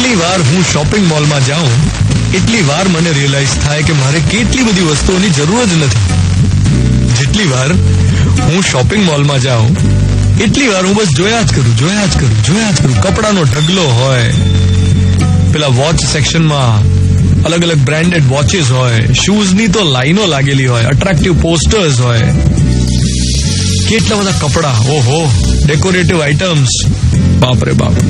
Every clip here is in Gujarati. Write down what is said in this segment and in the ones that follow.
જેટલી વાર હું શોપિંગ મોલમાં જાઉં એટલી વાર મને રિયલાઇઝ થાય કે મારે કેટલી બધી વસ્તુઓની જરૂર જ નથી. જેટલી વાર હું શોપિંગ મોલમાં જાઉં એટલી વાર હું બસ જોયા જ કરું. કપડાનો ઢગલો હોય, પેલા વોચ સેક્શનમાં અલગ અલગ બ્રાન્ડેડ વોચીસ હોય, શૂઝની તો લાઈનો લાગેલી હોય, અટ્રેક્ટિવ પોસ્ટર્સ હોય, કેટલા બધા કપડા, ઓહો, ડેકોરેટિવ આઇટમ્સ, બાપરે બાપ.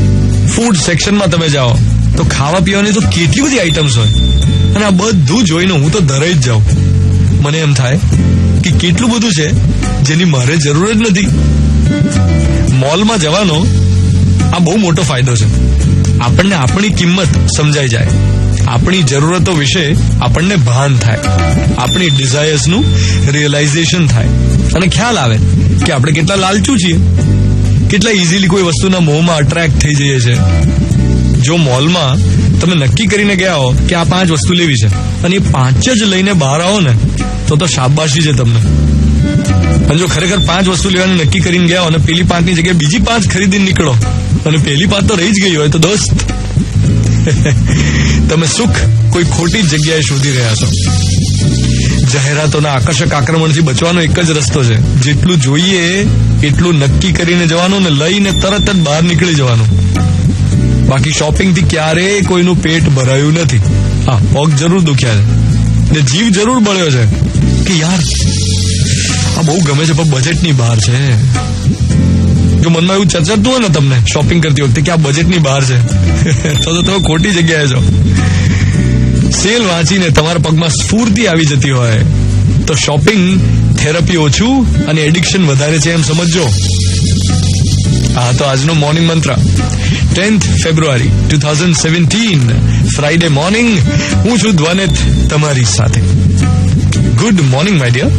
ફૂડ સેક્શનમાં તમે જાઓ તો ખાવા પીવાની તો કેટલી બધી આઇટમ્સ હોય, અને આ બધું જોઈને હું તો ધરાઈ જ જાઉં. મને એમ થાય કે કેટલું બધું છે જેની મારે જરૂર જ નથી. મોલમાં જવાનો આ બહુ મોટો ફાયદો છે. આપણને આપણી કિંમત સમજાઈ જાય, આપણી જરૂરતો વિશે આપણને ભાન થાય, આપણી ડિઝાયર્સનું રિયલાઇઝેશન થાય, અને ખ્યાલ આવે કે આપણે કેટલા લાલચુ છીએ, કેટલા ઇઝીલી કોઈ વસ્તુના મોહમાં અટ્રેક્ટ થઈ જઈએ છે. જો મોલમાં તમે નક્કી કરીને ગયા હો કે આ 5 વસ્તુ લેવી છે અને એ 5 જ લઈને બહાર આવો ને તો શાબાશી છે તમને. અને જો ખરેખર 5 વસ્તુ લેવાનું નક્કી કરીને ગયા હો અને પેલી 5ની જગ્યાએ બીજી 5 ખરીદીને નીકળો અને પેલી 5 તો રહી જ ગઈ હોય તો દોસ્ત તમે સુખ કોઈ ખોટી જગ્યાએ શોધી રહ્યા છો. જાહેરાતોના આકર્ષક આક્રમણથી બચવાનો એક જ રસ્તો છે, જેટલું જોઈએ એટલું નક્કી કરીને જવાનું ને લઈને તરત જ બહાર નીકળી જવાનું. બાકી શોપિંગથી ક્યારેય કોઈનું પેટ ભરાયું નથી. હા, પગ જરૂર દુખ્યા છે ને જીવ જરૂર બળ્યો છે કે યાર આ બહુ ગમે છે પણ બજેટની બહાર છે. જો મનમાં એવું ચર્ચાતું હોય ને તમને શોપિંગ કરતી વખતે કે આ બજેટની બહાર છે તો તમે ખોટી જગ્યાએ છો. સેલ વાંચીને તમારા પગમાં સ્ફૂર્તિ આવી જતી હોય તો શોપિંગ થેરપી ઓછું અને એડિક્શન વધારે છે એમ સમજજો. હા, તો આજનો મોર્નિંગ મંત્ર 10th ફેબ્રુઆરી 2017 ફ્રાઈડે મોર્નિંગ. હું છું ધ્વનિત તમારી સાથે. Good morning my dear.